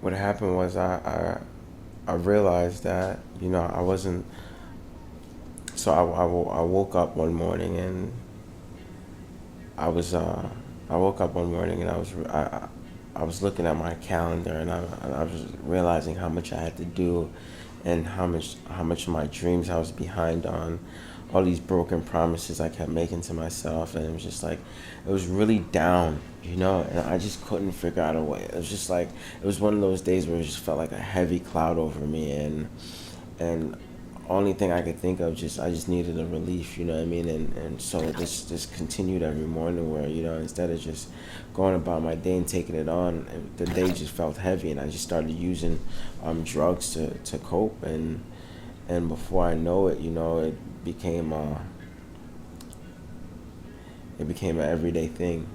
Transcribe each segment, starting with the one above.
what happened was I realized that I wasn't. So I woke up one morning and I was I woke up one morning and I was looking at my calendar and I was realizing how much I had to do and how much of my dreams I was behind on, all these broken promises I kept making to myself, and it was just like it was really down, and I just couldn't figure out a way. It was just like it was one of those days where it just felt like a heavy cloud over me, and only thing I could think of, just I just needed a relief, you know what I mean? And so this continued every morning where, instead of just going about my day and taking it on, the day just felt heavy and I just started using drugs to cope, and before I know it, it became an everyday thing.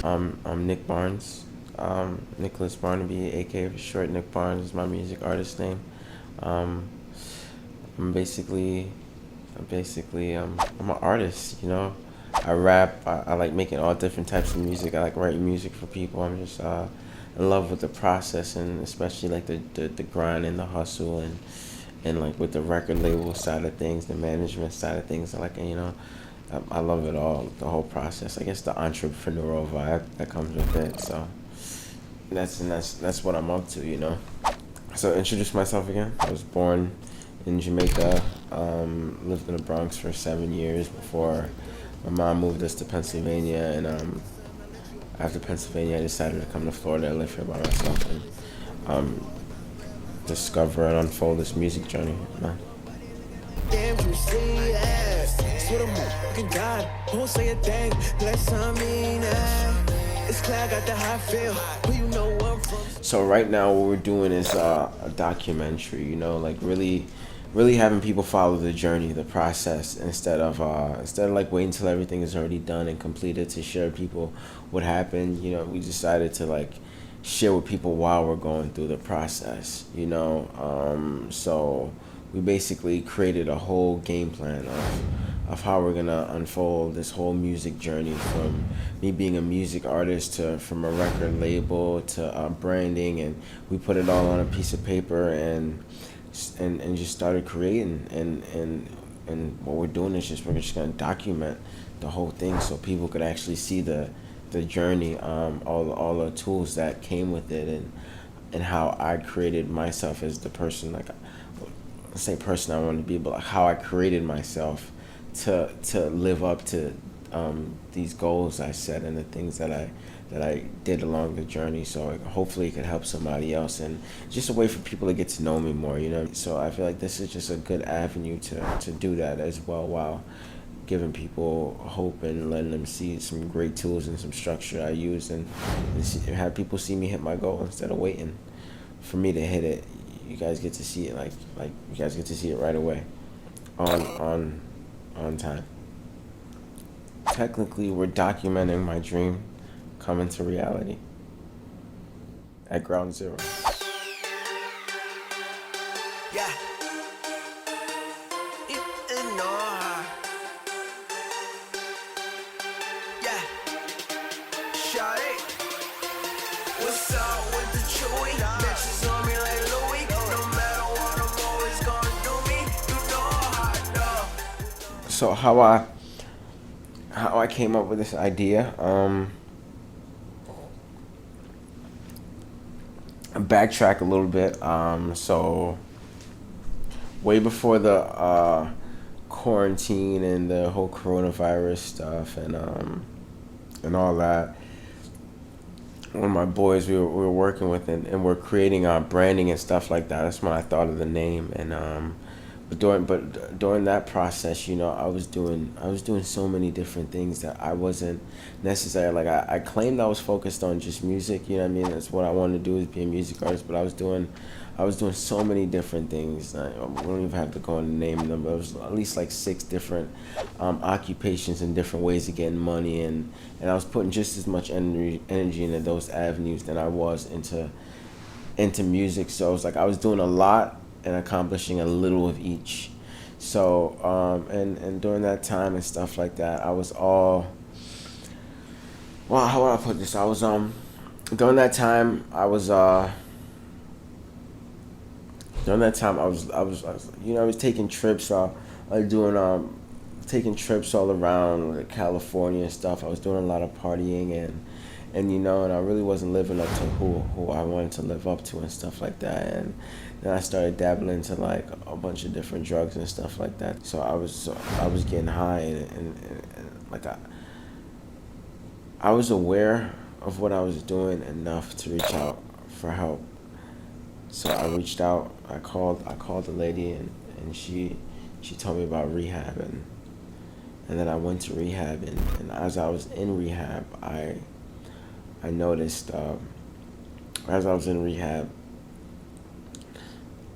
I'm Nick Barnz, Nicholas Barnaby, aka for short. Nick Barnz is my music artist name. Um, I'm I'm an artist. I rap. I like making all different types of music. I like writing music for people. I'm just in love with the process, and especially like the grind and the hustle, and like with the record label side of things, the management side of things. I love it all, the whole process. I guess the entrepreneurial vibe that comes with it. So that's what I'm up to. So introduce myself again. I was born in Jamaica. Lived in the Bronx for 7 years before my mom moved us to Pennsylvania, and after Pennsylvania, I decided to come to Florida and live here by myself and um, discover and unfold this music journey. Damn, you see ass. Swear to my fucking God, won't say a thing. Less I mean, it's clear I got the high feel. But you know where I'm from. So right now, what we're doing is a documentary. Like really having people follow the journey, the process, instead of like waiting until everything is already done and completed to share people what happened. We decided to like share with people while we're going through the process. So we basically created a whole game plan of how we're gonna unfold this whole music journey, from me being a music artist to from a record label to branding, and we put it all on a piece of paper and just started creating, and what we're doing is we're just gonna document the whole thing so people could actually see the journey, all the tools that came with it, and how I created myself as the person, like I say person I wanted to be, but like how I created myself to live up to these goals I set and the things that I did along the journey. So hopefully it could help somebody else, and just a way for people to get to know me more. So I feel like this is just a good avenue to do that as well, while giving people hope and letting them see some great tools and some structure I use, and have people see me hit my goal instead of waiting for me to hit it. You guys get to see it like you guys get to see it right away, on time. Technically, we're documenting my dream coming to reality at ground zero. Yeah. No. Yeah. Shot it. What's up with the chewy? Bitches on me like Louis. No matter what, I'm always gonna do me. You know how I know. So how I came up with this idea, backtrack a little bit. So way before the quarantine and the whole coronavirus stuff, and all that, one of my boys we were working with, and we're creating our branding and stuff like that. That's when I thought of the name, and but during that process, I was doing so many different things that I wasn't necessarily like. I claimed I was focused on just music. You know what I mean? That's what I wanted to do, is be a music artist. But I was doing so many different things. We don't even have to go and name them, but it was at least like 6 different occupations and different ways of getting money, and I was putting just as much energy into those avenues than I was into music. So it was like I was doing a lot and accomplishing a little of each. So and during that time and stuff like that, I was all, well, how would I put this? I was during that time I was during that time I was I was taking trips, doing taking trips all around like California and stuff. I was doing a lot of partying, and and I really wasn't living up to who I wanted to live up to and stuff like that. And then I started dabbling into like a bunch of different drugs and stuff like that. So I was getting high, and like I was aware of what I was doing enough to reach out for help. So I reached out. I called the lady, and she told me about rehab, and then I went to rehab, and as I was in rehab, I noticed, as I was in rehab,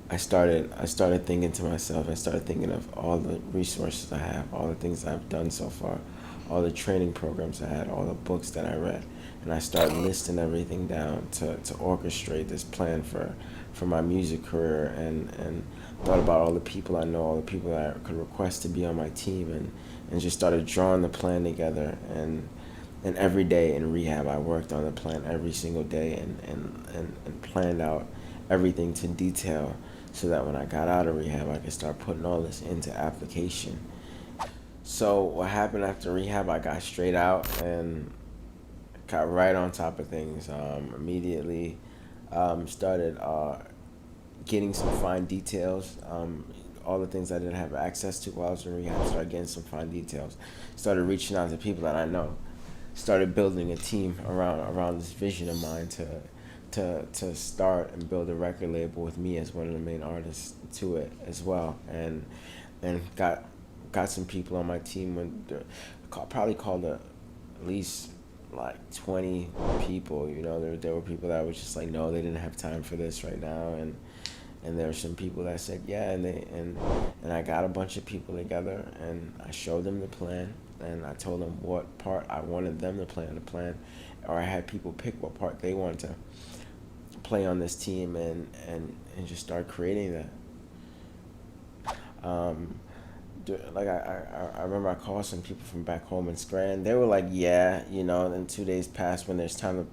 I started thinking to myself. I started thinking of all the resources I have, all the things I've done so far, all the training programs I had, all the books that I read, and I started listing everything down to orchestrate this plan for my music career, and thought about all the people I know, all the people that I could request to be on my team, and just started drawing the plan together. And every day in rehab, I worked on the plan every single day, and planned out everything to detail, so that when I got out of rehab, I could start putting all this into application. So what happened after rehab, I got straight out and got right on top of things. Immediately started getting some fine details. All the things I didn't have access to while I was in rehab, started getting some fine details. Started reaching out to people that I know. Started building a team around this vision of mine to start and build a record label with me as one of the main artists to it as well, and got some people on my team. Probably called at least like 20 people. There were people that was just like, no, they didn't have time for this right now, and there were some people that said yeah, and I got a bunch of people together, and I showed them the plan, and I told them what part I wanted them to play on the plan, or I had people pick what part they wanted to play on this team, and just start creating that. Like I remember I called some people from back home in Scranton. They were like, yeah, then 2 days passed. When there's time to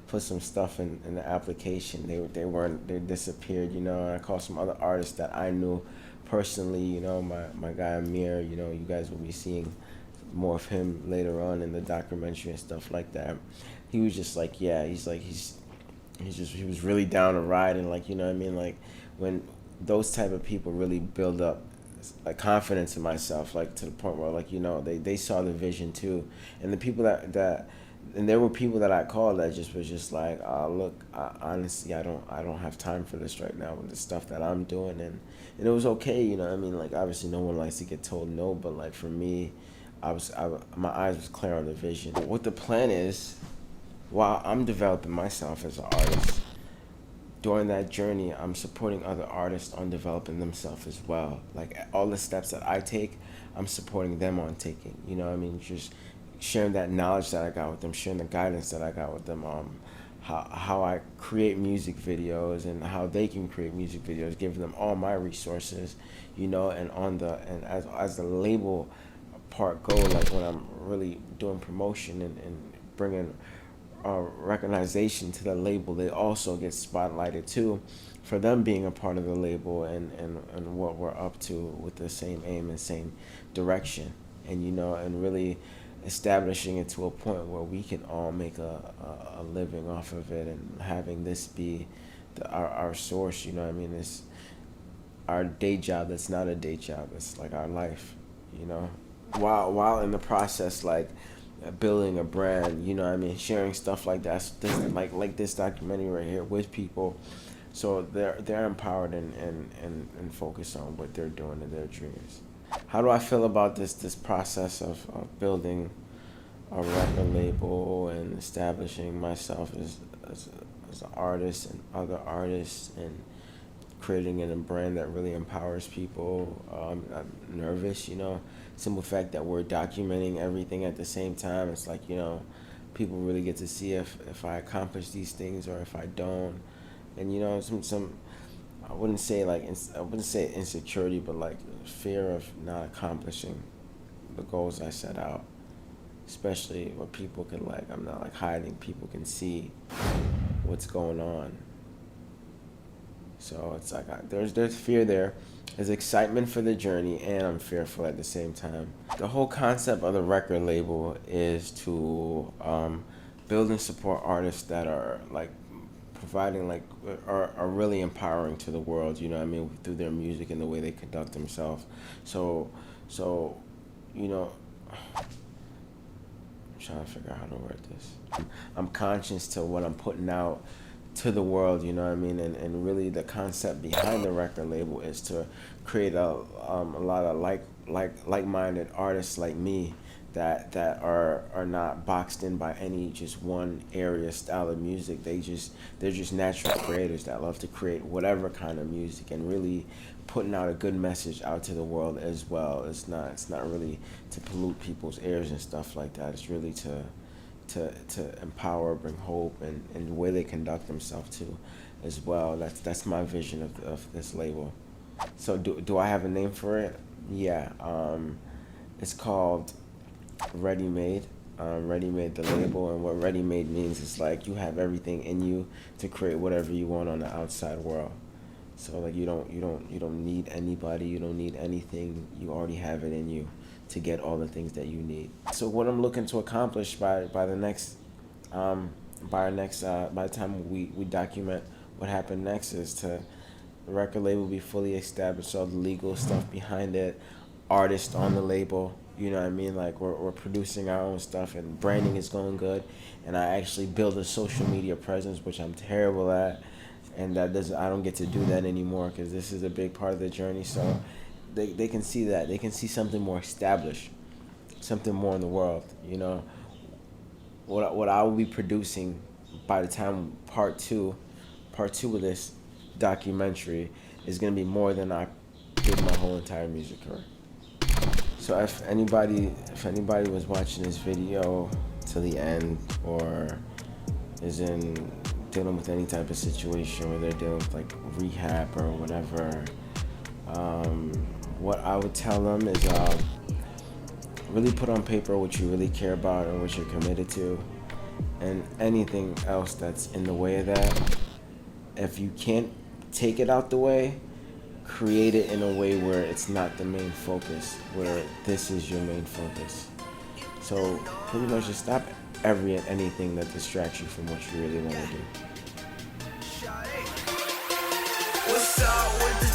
put some stuff in the application, they disappeared. And I called some other artists that I knew personally. My guy Amir. You guys will be seeing more of him later on in the documentary and stuff like that. He was just like, yeah, he was really down to ride, and like, like when those type of people really build up like confidence in myself, like to the point where like, they saw the vision too. And the people that and there were people that I called that just was just like, look, honestly, I don't have time for this right now with the stuff that I'm doing, and it was okay. Like, obviously no one likes to get told no, but like for me, my eyes was clear on the vision. What the plan is, while I'm developing myself as an artist, during that journey, I'm supporting other artists on developing themselves as well. Like, all the steps that I take, I'm supporting them on taking. Just sharing that knowledge that I got with them, sharing the guidance that I got with them, how I create music videos and how they can create music videos, giving them all my resources, and as the label part go, like when I'm really doing promotion and bringing recognition to the label, they also get spotlighted too, for them being a part of the label, and what we're up to with the same aim and same direction, and really establishing it to a point where we can all make a living off of it, and having this be our source. This our day job that's not a day job. It's like our life. While in the process, like building a brand, sharing stuff like that, like this documentary right here with people, so they're empowered and focused on what they're doing in their dreams. How do I feel about this process of building a record label and establishing myself as an artist and other artists, and creating a brand that really empowers people? I'm nervous, simple fact that we're documenting everything at the same time. It's like, people really get to see if I accomplish these things or if I don't. And some I wouldn't say insecurity, but like fear of not accomplishing the goals I set out, especially where people can like, I'm not like hiding, people can see what's going on. So it's like there's fear there. There's excitement for the journey, and I'm fearful at the same time. The whole concept of the record label is to build and support artists that are like providing like are really empowering to the world. You know what I mean, through their music and the way they conduct themselves. So you know, I'm trying to figure out how to word this. I'm conscious to what I'm putting out to the world, you know what I mean, and really the concept behind the record label is to create a lot of like-minded artists like me that are not boxed in by any just one area style of music. They're just natural creators that love to create whatever kind of music and really putting out a good message out to the world as well. It's not really to pollute people's ears and stuff like that. It's really to empower, bring hope, and the way they conduct themselves too, as well. That's my vision of this label. So do I have a name for it? Yeah, it's called Ready Made. Ready Made, the label, and what Ready Made means is like you have everything in you to create whatever you want on the outside world. So like you don't need anybody, you don't need anything. You already have it in you to get all the things that you need. So what I'm looking to accomplish by the time we document what happened next is to the record label be fully established, all the legal stuff behind it, artists on the label, you know what I mean, like we're producing our own stuff and branding is going good, and I actually build a social media presence, which I'm terrible at, and I don't get to do that anymore because this is a big part of the journey. So they can see that. They can see something more established, something more in the world, you know. What I will be producing by the time part two of this documentary is going to be more than I did my whole entire music career. So if anybody was watching this video to the end, or is dealing with any type of situation where they're dealing with like rehab or whatever, what I would tell them is really put on paper what you really care about and what you're committed to, and anything else that's in the way of that, if you can't take it out the way, create it in a way where it's not the main focus, where this is your main focus. So pretty much just stop anything that distracts you from what you really want to do. What's up with the